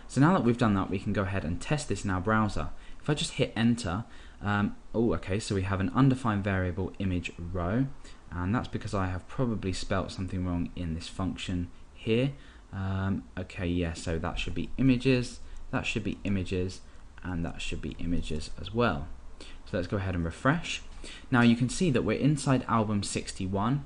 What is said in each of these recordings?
So now that we've done that, we can go ahead and test this in our browser. If I just hit enter, okay, so we have an undefined variable image row, and that's because I have probably spelt something wrong in this function here. Okay, yeah, so that should be images, that should be images, and that should be images as well. So let's go ahead and refresh. Now you can see that we're inside album 61,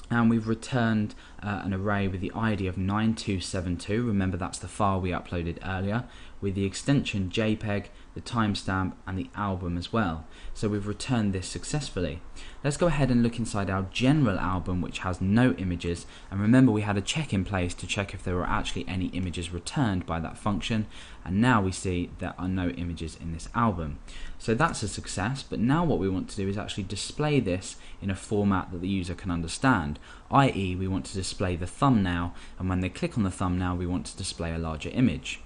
and we've returned an array with the ID of 9272. Remember, that's the file we uploaded earlier, with the extension JPEG, the timestamp, and the album as well. So we've returned this successfully. Let's go ahead and look inside our general album, which has no images, and remember we had a check in place to check if there were actually any images returned by that function, and now we see there are no images in this album. So that's a success, but now what we want to do is actually display this in a format that the user can understand, i.e. we want to display the thumbnail, and when they click on the thumbnail we want to display a larger image.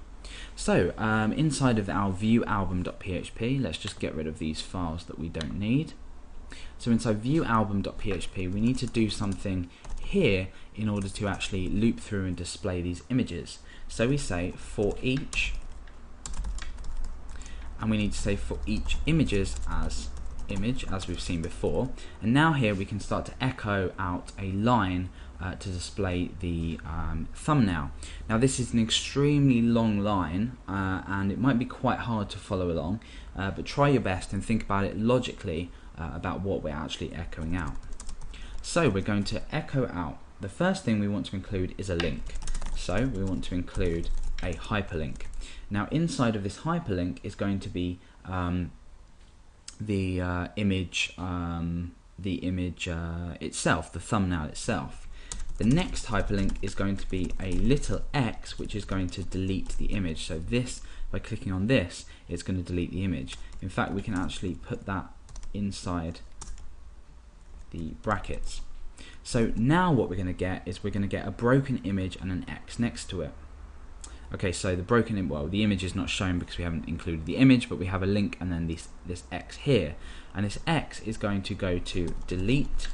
So inside of our viewAlbum.php, let's just get rid of these files that we don't need. So inside viewAlbum.php we need to do something here in order to actually loop through and display these images. So we say for each, and we need to say for each images as image, as we've seen before, and now here we can start to echo out a line to display the thumbnail. Now this is an extremely long line and it might be quite hard to follow along, but try your best and think about it logically about what we're actually echoing out. So we're going to echo out, the first thing we want to include is a link. So we want to include a hyperlink. Now inside of this hyperlink is going to be the image itself, the thumbnail itself. The next hyperlink is going to be a little X, which is going to delete the image. So this, by clicking on this, it's going to delete the image. In fact, we can actually put that inside the brackets. So now what we're going to get is we're going to get a broken image and an X next to it. Okay, so the broken, well, the image is not shown because we haven't included the image, but we have a link and then this X here, and this X is going to go to delete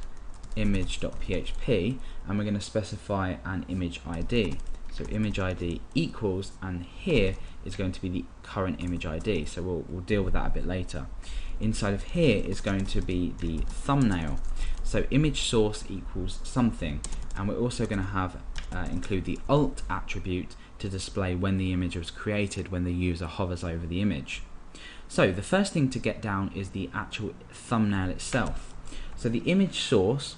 image.php, and we're going to specify an image ID. So image ID equals, and here is going to be the current image ID. So we'll deal with that a bit later. Inside of here is going to be the thumbnail. So image source equals something, and we're also going to have include the alt attribute to display when the image was created, when the user hovers over the image. So the first thing to get down is the actual thumbnail itself. So the image source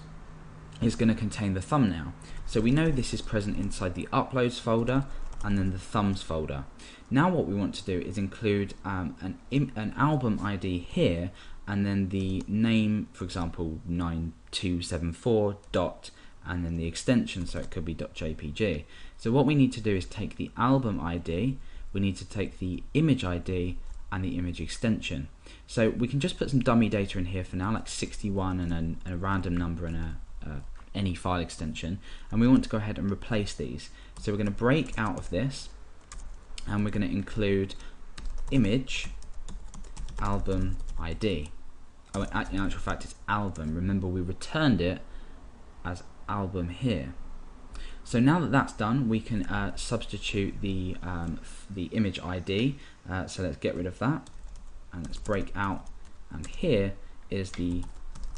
is going to contain the thumbnail. So we know this is present inside the uploads folder and then the thumbs folder. Now what we want to do is include an album ID here, and then the name, for example 9274 dot, and then the extension, so it could be .jpg. So what we need to do is take the album ID, we need to take the image ID and the image extension. So we can just put some dummy data in here for now, like 61 and a random number and any file extension, and we want to go ahead and replace these. So we're going to break out of this and we're going to include image album ID. Oh, in actual fact it's album. Remember, we returned it as album here. So now that that's done, we can substitute the image ID. So let's get rid of that and let's break out, and here is the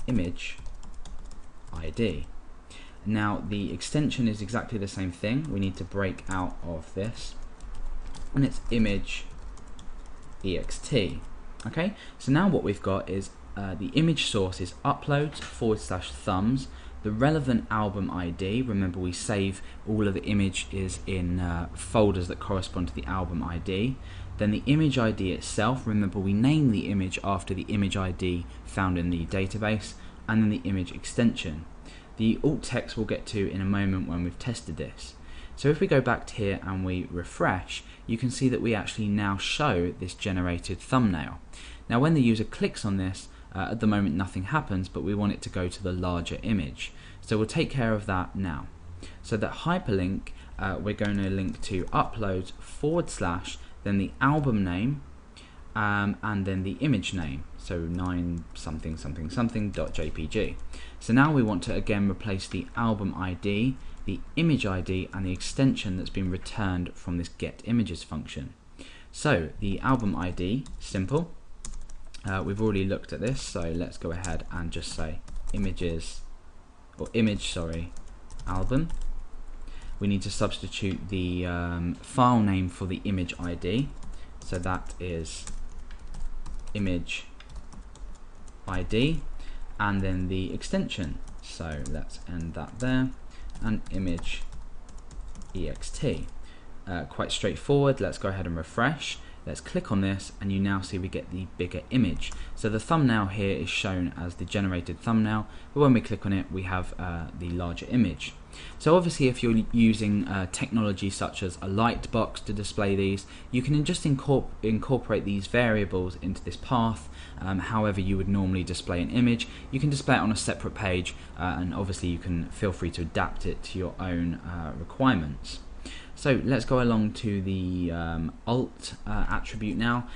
image ID. Now the extension is exactly the same thing. We need to break out of this, and it's image ext. Okay, so now what we've got is the image source is uploads /thumbs. The relevant album ID, remember we save all of the images in folders that correspond to the album ID. Then the image ID itself, remember we name the image after the image ID found in the database, and then the image extension. The alt text we'll get to in a moment when we've tested this. So if we go back to here and we refresh, you can see that we actually now show this generated thumbnail. Now when the user clicks on this, at the moment nothing happens, but we want it to go to the larger image. So we'll take care of that now. So that hyperlink, we're going to link to uploads / then the album name, and then the image name. So 9 something .jpg. So now we want to again replace the album ID the image ID and the extension that's been returned from this getImages function. So the album ID, simple. We've already looked at this, so let's go ahead and just say album. We need to substitute the file name for the image ID, so that is image ID, and then the extension, so let's end that there, and image ext. Quite straightforward. Let's go ahead and refresh. Let's click on this, and you now see we get the bigger image. So the thumbnail here is shown as the generated thumbnail, but when we click on it, we have the larger image. So obviously, if you're using technology such as a lightbox to display these, you can just incorporate these variables into this path. However you would normally display an image, you can display it on a separate page, and obviously you can feel free to adapt it to your own requirements. So let's go along to the alt attribute now.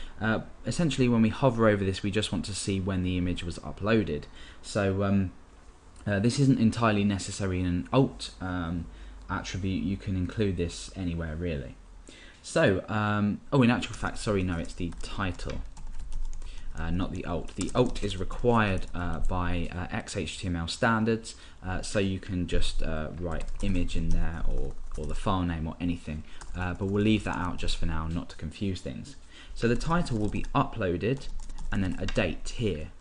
Essentially, when we hover over this, we just want to see when the image was uploaded. So this isn't entirely necessary in an alt attribute. You can include this anywhere really. So, in actual fact, sorry, no, it's the title. Not the alt. The alt is required by XHTML standards, so you can just write image in there or the file name or anything, but we'll leave that out just for now, not to confuse things. So the title will be uploaded and then a date here.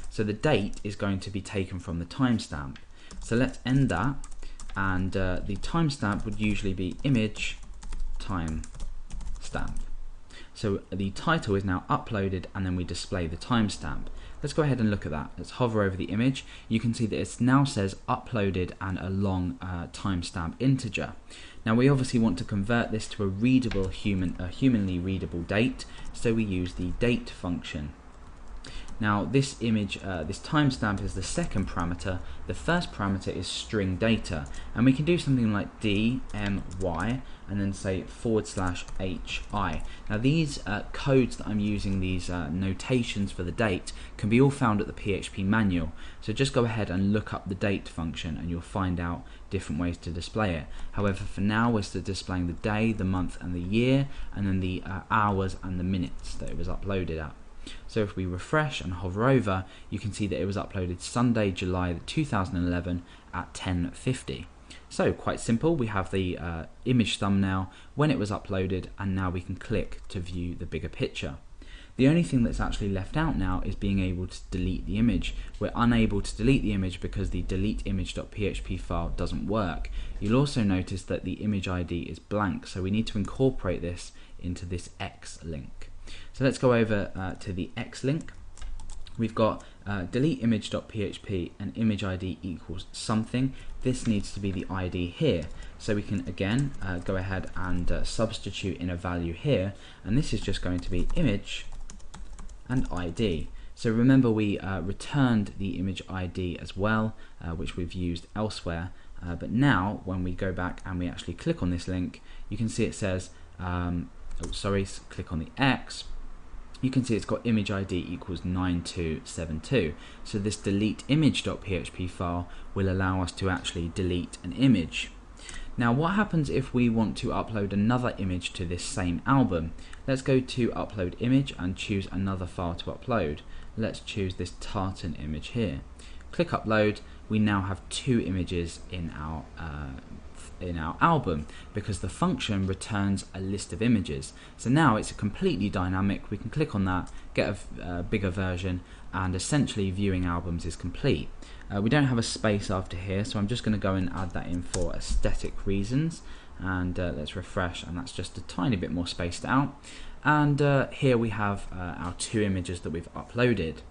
So the date is going to be taken from the timestamp. So let's end that, and the timestamp would usually be image timestamp. So the title is now uploaded, and then we display the timestamp. Let's go ahead and look at that. Let's hover over the image. You can see that it now says uploaded and a long timestamp integer. Now we obviously want to convert this to a readable humanly readable date, so we use the date function. Now this image, this timestamp is the second parameter. The first parameter is string data, and we can do something like DMY and then say /HI. Now these codes that I'm using, these notations for the date, can be all found at the PHP manual. So just go ahead and look up the date function and you'll find out different ways to display it. However, for now we're still displaying the day, the month and the year, and then the hours and the minutes that it was uploaded at. So if we refresh and hover over, you can see that it was uploaded Sunday, July 2011 at 10:50. So quite simple. We have the image thumbnail, when it was uploaded, and now we can click to view the bigger picture. The only thing that's actually left out now is being able to delete the image. We're unable to delete the image because the deleteimage.php file doesn't work. You'll also notice that the image ID is blank, so we need to incorporate this into this X link. So let's go over to the X link. We've got deleteimage.php and image ID equals something. This needs to be the ID here. So we can again go ahead and substitute in a value here, and this is just going to be image and ID. So remember, we returned the image ID as well, which we've used elsewhere, but now when we go back and we actually click on this link, you can see it says click on the X, you can see it's got image ID equals 9272. So this deleteimage.php file will allow us to actually delete an image. Now what happens if we want to upload another image to this same album? Let's go to upload image and choose another file to upload. Let's choose this tartan image here. Click upload. We now have two images in our album because the function returns a list of images. So now it's completely dynamic. We can click on that, get a bigger version, and essentially viewing albums is complete. We don't have a space after here, so I'm just going to go and add that in for aesthetic reasons, and let's refresh, and that's just a tiny bit more spaced out. And here we have our two images that we've uploaded.